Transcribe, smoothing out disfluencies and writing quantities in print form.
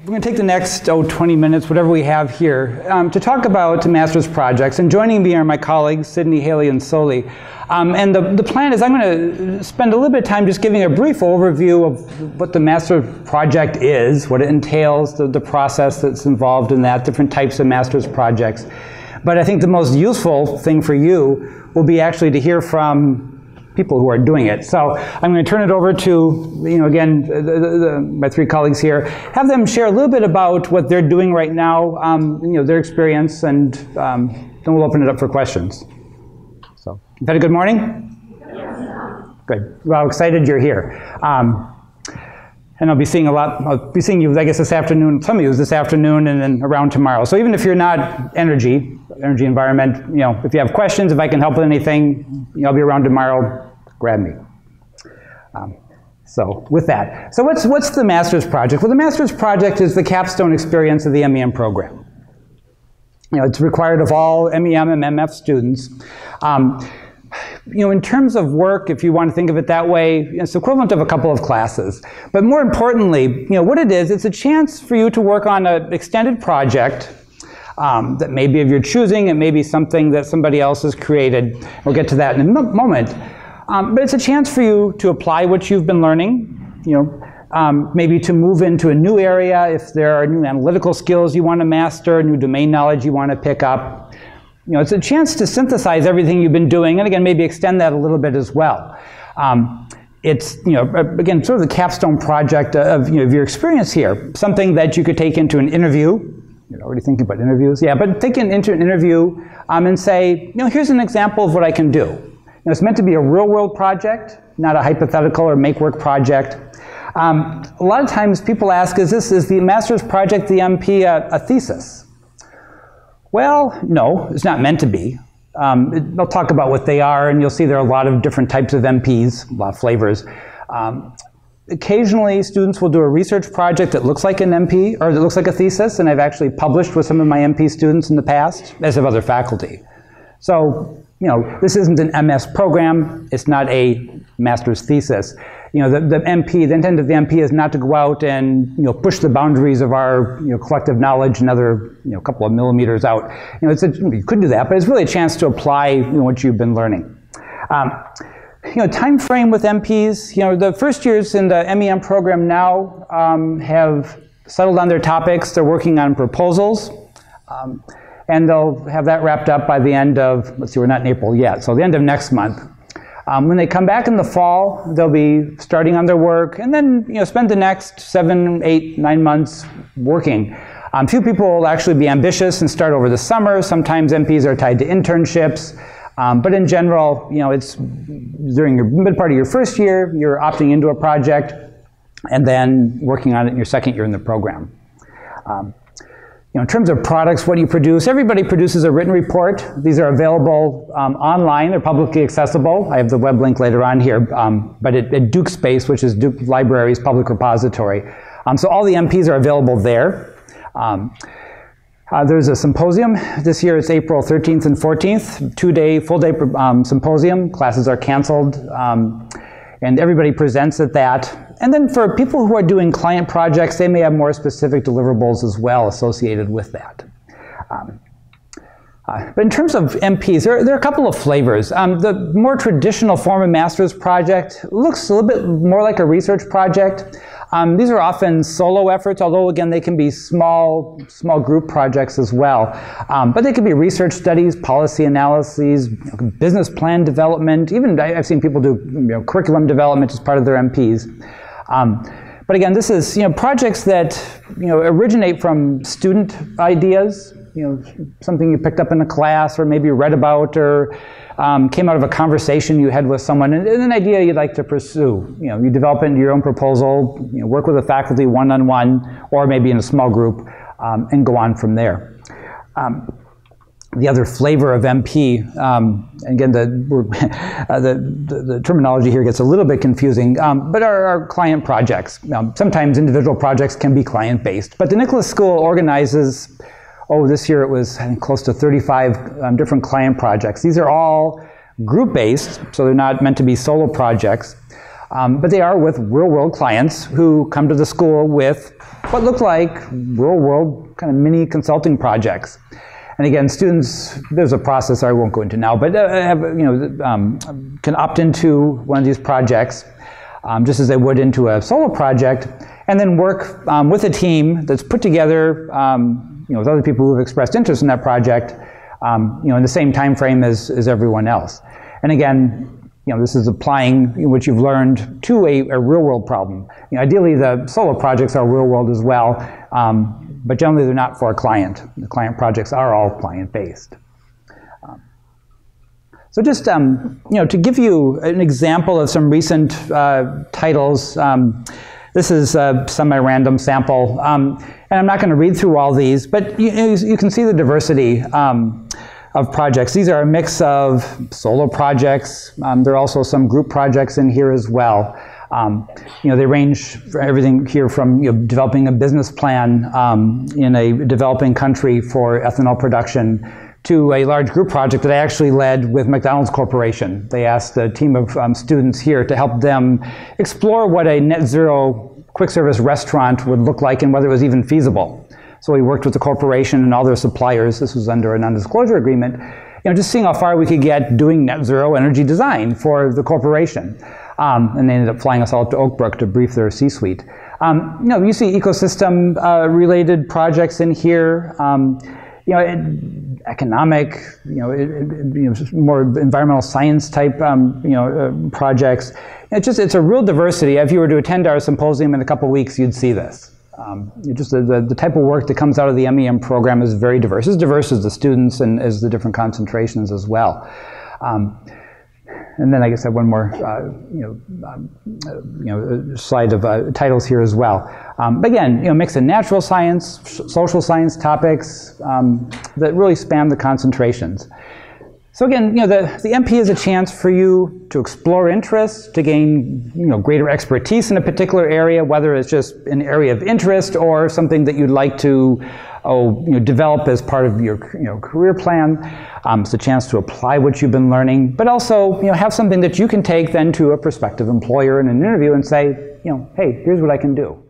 We're going to take the next 20 minutes, whatever we have here, to talk about master's projects. And joining me are my colleagues, Sydney, Haley, and Soli. And the plan is I'm going to spend a little bit of time just giving a brief overview of what the master's project is, what it entails, the process that's involved in that, different types of master's projects. But I think the most useful thing for you will be actually to hear from people who are doing it. So I'm going to turn it over to, again, my three colleagues here, have them share a little bit about what they're doing right now, their experience, and then we'll open it up for questions. So, you've had a good morning? Yes. Good. Well, excited you're here. And I'll be seeing you, I guess, this afternoon, some of you this afternoon, and then around tomorrow. So even if you're not energy environment, if you have questions, if I can help with anything, I'll be around tomorrow, grab me. So with that, so what's the master's project? Well, the master's project is the capstone experience of the MEM program. It's required of all MEM and MF students. In terms of work, if you want to think of it that way, it's equivalent of a couple of classes. But more importantly, what it is, it's a chance for you to work on an extended project that may be of your choosing. It may be something that somebody else has created. We'll get to that in a moment. But it's a chance for you to apply what you've been learning, maybe to move into a new area if there are new analytical skills you want to master, new domain knowledge you want to pick up. It's a chance to synthesize everything you've been doing, and again, maybe extend that a little bit as well. It's, again, sort of the capstone project of your experience here, something that you could take into an interview. You're already thinking about interviews? Yeah, but take it into an interview and say, here's an example of what I can do. It's meant to be a real-world project, not a hypothetical or make-work project. A lot of times people ask, is the master's project, the MP, a thesis? Well, no, it's not meant to be. They'll talk about what they are, and you'll see there are a lot of different types of MPs, a lot of flavors. Occasionally, students will do a research project that looks like an MP, or that looks like a thesis, and I've actually published with some of my MP students in the past, as have other faculty. So, this isn't an MS program, it's not a master's thesis. The intent of the MP is not to go out and push the boundaries of our collective knowledge another couple of millimeters out. You could do that, but it's really a chance to apply what you've been learning. Time frame with MPs. The first years in the MEM program now have settled on their topics. They're working on proposals. And they'll have that wrapped up by the end of, let's see, we're not in April yet, so the end of next month. When they come back in the fall, they'll be starting on their work, and then spend the next 7, 8, 9 months working. A few people will actually be ambitious and start over the summer. Sometimes MPs are tied to internships. But in general, it's during your mid part of your first year, you're opting into a project, and then working on it in your second year in the program. In terms of products, what do you produce? Everybody produces a written report. These are available online. They're publicly accessible. I have the web link later on here, but at DukeSpace, which is Duke Library's public repository. So all the MPs are available there. There's a symposium. This year it's April 13th and 14th, 2-day, full-day symposium. Classes are canceled, and everybody presents at that. And then for people who are doing client projects, they may have more specific deliverables as well associated with that. But in terms of MPs, there are a couple of flavors. The more traditional form of master's project looks a little bit more like a research project. These are often solo efforts, although again they can be small group projects as well. But they can be research studies, policy analyses, business plan development. Even I've seen people do curriculum development as part of their MPs. But again, this is projects that originate from student ideas. Something you picked up in a class, or maybe read about, or came out of a conversation you had with someone, and an idea you'd like to pursue. You develop it into your own proposal, work with the faculty one-on-one, or maybe in a small group, and go on from there. The other flavor of MP, again, the terminology here gets a little bit confusing, but our client projects. Sometimes individual projects can be client-based, but the Nicholas School organizes, this year it was, I think, close to 35 different client projects. These are all group-based, so they're not meant to be solo projects, but they are with real-world clients who come to the school with what look like real-world kind of mini consulting projects. And again, students, there's a process I won't go into now, but can opt into one of these projects just as they would into a solo project, and then work with a team that's put together with other people who have expressed interest in that project in the same time frame as everyone else. And again, this is applying what you've learned to a real-world problem. Ideally, the solo projects are real-world as well, but generally they're not for a client. The client projects are all client-based. So just to give you an example of some recent titles, this is a semi-random sample, and I'm not going to read through all these, but you can see the diversity of projects. These are a mix of solo projects. There are also some group projects in here as well. They range for everything here from developing a business plan in a developing country for ethanol production to a large group project that I actually led with McDonald's Corporation. They asked a team of students here to help them explore what a net zero quick service restaurant would look like and whether it was even feasible. So we worked with the corporation and all their suppliers. This was under a non-disclosure agreement. Just seeing how far we could get doing net zero energy design for the corporation. And they ended up flying us all up to Oak Brook to brief their C-suite. You see ecosystem related projects in here. Economic, more environmental science type, projects. It's a real diversity. If you were to attend our symposium in a couple weeks, you'd see this. Just the type of work that comes out of the MEM program is very diverse. As diverse as the students and as the different concentrations as well. And then I guess I have one more slide of titles here as well. But again, mix of natural science, social science topics that really span the concentrations. So again, the MP is a chance for you to explore interests, to gain greater expertise in a particular area, whether it's just an area of interest or something that you'd like to develop as part of your career plan. It's a chance to apply what you've been learning, but also have something that you can take then to a prospective employer in an interview and say, hey, here's what I can do.